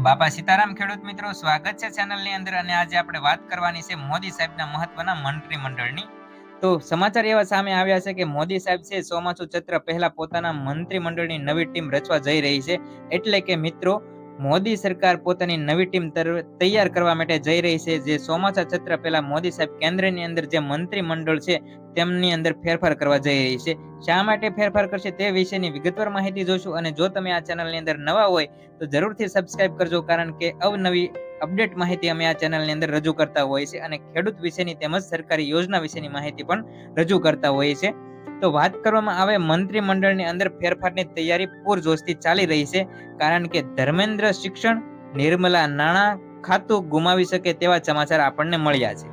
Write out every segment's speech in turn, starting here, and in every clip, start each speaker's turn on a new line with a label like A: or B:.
A: બાપા સીતારામ ખેડૂત મિત્રો, સ્વાગત છે ચેનલની અંદર. અને આજે આપણે વાત કરવાની છે મોદી સાહેબના મહત્વના મંત્રીમંડળની. તો સમાચાર એવા સામે આવ્યા છે કે મોદી સાહેબ છે ચોમાસું ચત્ર પહેલા પોતાના મંત્રીમંડળની નવી ટીમ રચવા જઈ રહી છે. એટલે કે મિત્રો, મોદી સરકાર પોતાની નવી ટીમ તૈયાર કરવા માટે જઈ રહી છે. જે ચોમાસા ચત્ર પહેલા મોદી સાહેબ કેન્દ્રની અંદર જે મંત્રીમંડળ છે તેમની અંદર ફેરફાર કરવા જઈ રહી છે. શા માટે ફેરફાર કરશે તે વિશેની વિગતવાર માહિતી જોશું. અને જો તમે આ ચેનલની અંદર નવા હોય તો જરૂરથી સબસ્ક્રાઇબ કરજો, કારણ કે અવનવી અપડેટ માહિતી અમે આ ચેનલની અંદર રજૂ કરતા હોય છે અને ખેડૂત વિશેની તેમજ સરકારી યોજના વિશેની માહિતી પણ રજૂ કરતા હોય છે. તો વાત કરવામાં આવે મંત્રીમંડળની અંદર ફેરફારની તૈયારી પૂરજોશથી ચાલી રહી છે, કારણ કે ધર્મેન્દ્ર શિક્ષણ, નિર્મલા નાણાં ખાતું ગુમાવી શકે તેવા સમાચાર આપણને મળ્યા છે.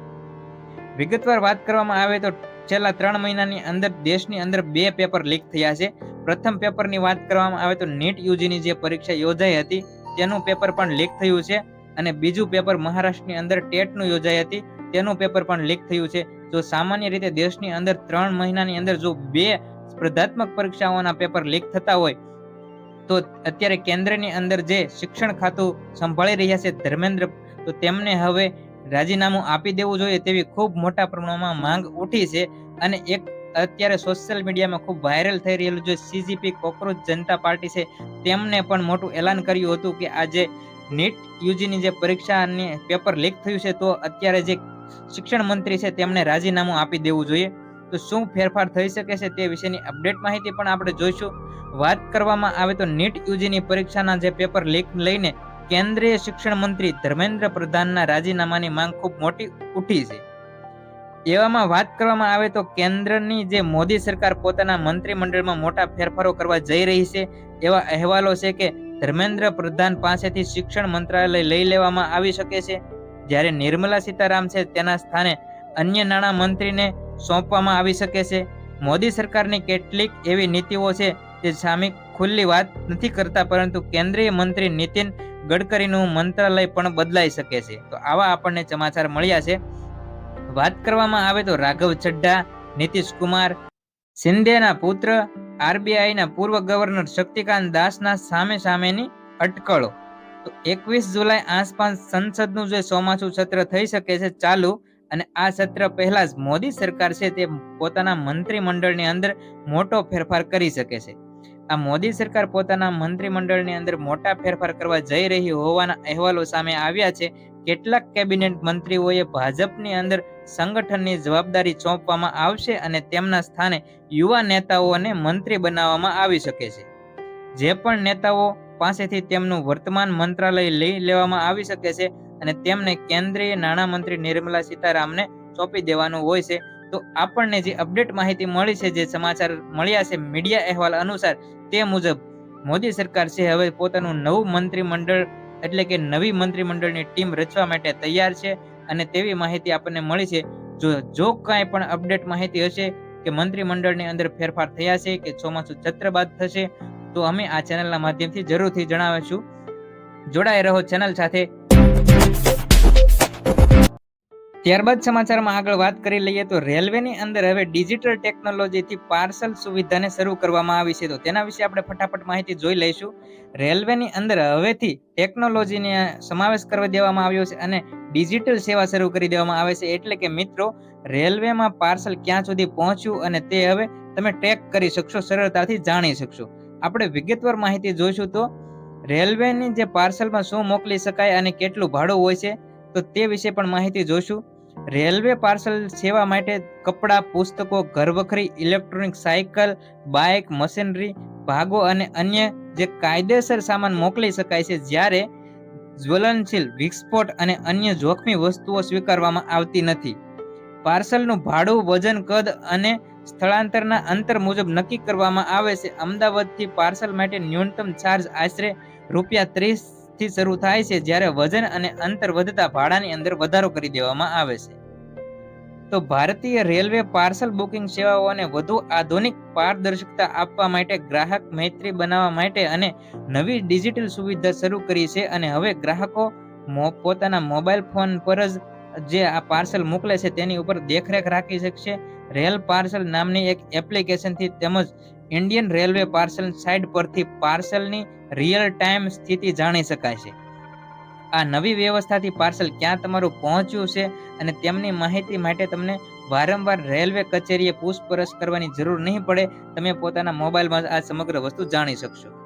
A: વિગતવાર વાત કરવામાં આવે તો છેલ્લા 3 મહિનાની અંદર દેશની અંદર 2 પેપર લીક થયા છે. પ્રથમ પેપરની વાત કરવામાં આવે તો નીટ યુજીની જે પરીક્ષા યોજાઈ હતી તેનું પેપર પણ લીક થયું છે. અને બીજું પેપર મહારાષ્ટ્રની અંદર ટેટનું યોજાઈ હતી તેનું પેપર પણ લીક થયું છે. જો સામાન્ય રીતે દેશની અંદર 3 મહિનાની અંદર જો 2 સ્પર્ધાત્મક પરીક્ષાઓના પેપર લીક થતા હોય, તો અત્યારે કેન્દ્રની અંદર જે શિક્ષણ ખાતું સંભાળી રહ્યા છે ધર્મેન્દ્ર, તો તેમને હવે રાજીનામું આપી દેવું જોઈએ તેવી ખૂબ મોટા પ્રમાણમાં માંગ ઉઠી છે. અને એક અત્યારે સોશિયલ મીડિયામાં ખૂબ વાયરલ થઈ રહેલું જે સીજીપી કોકરોચ જનતા પાર્ટી છે તેમને પણ મોટું એલાન કર્યું હતું કે આજે નીટ યુજીની જે પરીક્ષાની પેપર લીક થયું છે, તો અત્યારે જે શિક્ષણ મંત્રી છે તેમને રાજીનામું આપી દેવું જોઈએ. તો શું ફેરફાર થઈ શકે છે તે વિશેની અપડેટ માહિતી પણ આપણે જોઈશું. વાત કરવામાં આવે તો નીટ યુજીની પરીક્ષાના જે પેપર લીક લઈને કેન્દ્રીય શિક્ષણ મંત્રી ધર્મેન્દ્ર પ્રધાનના રાજીનામાની માંગ ખૂબ મોટી ઉઠી છે. એવામાં વાત કરવામાં આવે તો કેન્દ્રની જે મોદી સરકાર પોતાના મંત્રીમંડળમાં મોટા ફેરફારો કરવા જઈ રહી છે. એવા અહેવાલો છે કે ધર્મેન્દ્ર પ્રધાન પાસેથી શિક્ષણ મંત્રાલય લઈ લેવામાં આવી શકે છે, જ્યારે નિર્મલા સીતારામ છે તેના સ્થાને અન્ય નાણાં મંત્રીને સોંપવામાં આવી શકે છે. મોદી સરકારની કેટલીક એવી નીતિઓ છે જે સામે ખુલ્લી વાત નથી કરતા, પરંતુ કેન્દ્રીય મંત્રી નીતિન ગડકરીનું મંત્રાલય પણ બદલાઈ શકે છે. તો આવા આપણને સમાચાર મળ્યા છે. વાત કરવામાં આવે તો રાઘવ ચડ્ઢા, નીતિશ કુમાર, શિંદેના પુત્ર, આરબીઆઈના પૂર્વ ગવર્નર શક્તિકાંત દાસના સામેની અટકળો. તો 21 જુલાઈ આસપાસ સંસદનું જે ચોમાસું સત્ર થઈ શકે છે ચાલુ, અને આ સત્ર પહેલા જ મોદી સરકાર છે તે પોતાના મંત્રીમંડળની અંદર મોટો ફેરફાર કરી શકે છે. આ મોદી સરકાર પોતાના મંત્રીમંડળની અંદર મોટા ફેરફાર કરવા જઈ રહી હોવાના અહેવાલો સામે આવ્યા છે. કેટલાક કેબિનેટ મંત્રીઓએ ભાજપની અંદર સંગઠનની જવાબદારી સોંપવામાં આવશે અને તેમના સ્થાને યુવા નેતાઓને મંત્રી બનાવવામાં આવી શકે છે. જે પણ નેતાઓ પાસેથી તેમનું વર્તમાન મંત્રાલય લઈ લેવામાં આવી શકે છે અને તેમને કેન્દ્રીય નાણામંત્રી નિર્મલા સીતારામને સોંપી દેવાનું હોય છે. તો આપણને જે અપડેટ માહિતી મળી છે, જે સમાચાર મળ્યા છે મીડિયા અહેવાલ અનુસાર, તે મુજબ મોદી સરકાર છે હવે પોતાનું નવું મંત્રીમંડળ એટલે કે નવી મંત્રીમંડળની ટીમ રચવા માટે તૈયાર છે. અને તેવી માહિતી આપણને મળી છે. જો કાંઈ પણ અપડેટ માહિતી હશે કે મંત્રીમંડળની અંદર ફેરફાર થયા છે કે ચોમાસું સત્ર બાદ થશે, તો અમે આ ચેનલના માધ્યમથી જરૂરથી જણાવીશું. જોડાઈ રહો ચેનલ સાથે. ત્યારબાદ સમાચારમાં આગળ વાત કરી લઈએ તો રેલવેની અંદર હવે ડિજિટલ ટેકનોલોજીથી પાર્સલ સુવિધાને શરૂ કરવામાં આવી છે. તો તેના વિશે આપણે ફટાફટ માહિતી જોઈ લઈશું. રેલવેની અંદર હવેથી ટેકનોલોજીને સમાવેશ કરી દેવામાં આવ્યો છે અને ડિજિટલ સેવા શરૂ કરી દેવામાં આવે છે. એટલે કે મિત્રો, રેલવેમાં પાર્સલ ક્યાં સુધી પહોંચ્યું અને તે હવે તમે ટ્રેક કરી શકશો, સરળતાથી જાણી શકશો. આપણે વિગતવાર માહિતી જોઈશું. તો રેલવેની જે પાર્સલમાં શું મોકલી શકાય અને કેટલું ભાડું હોય છે, તો તે વિશે પણ માહિતી જોઈશું. રેલવે પાર્સલ સેવા માટે કપડાં, પુસ્તકો, ઘરવખરી, ઇલેક્ટ્રોનિક, સાયકલ, બાઇક, મશીનરી, ભાગો અને અન્ય જે કાયદેસર સામાન મોકલી શકાય છે, જ્યારે જ્વલનશીલ, વિસ્ફોટ અને અન્ય જોખમી વસ્તુઓ સ્વીકારવામાં આવતી નથી. પાર્સલનું ભાડું વજન, કદ અને સ્થળાંતરના અંતર મુજબ નક્કી કરવામાં આવે છે. અમદાવાદથી પાર્સલ માટે ન્યૂનતમ ચાર્જ આશરે ₹30 થી શરૂ થાય છે, જ્યારે વજન અને અંતર વધતા ભાડાની અંદર વધારો કરી દેવામાં આવે છે. તો ભારતીય રેલવે પાર્સલ બુકિંગ સેવાઓને વધુ આધુનિક પારદર્શકતા આપવા માટે, ગ્રાહક મૈત્રી બનાવવા માટે અને નવી ડિજિટલ સુવિધા શરૂ કરી છે. અને હવે ગ્રાહકો પોતાના મોબાઈલ ફોન પર જ જે આ પાર્સલ મોકલે છે તેની ઉપર દેખરેખ રાખી શકશે. રેલ પાર્સલ નામની એક એપ્લિકેશનથી તેમજ ઇન્ડિયન રેલવે પાર્સલ સાઇટ પરથી પાર્સલની રિયલ ટાઈમ સ્થિતિ જાણી શકાય છે. આ નવી વ્યવસ્થાથી પાર્સલ ક્યાં તમારું પહોંચ્યું છે અને તેમની માહિતી માટે તમને વારંવાર રેલવે કચેરીએ પૂછપરછ કરવાની જરૂર નહીં પડે. તમે પોતાના મોબાઈલમાં આ સમગ્ર વસ્તુ જાણી શકશો.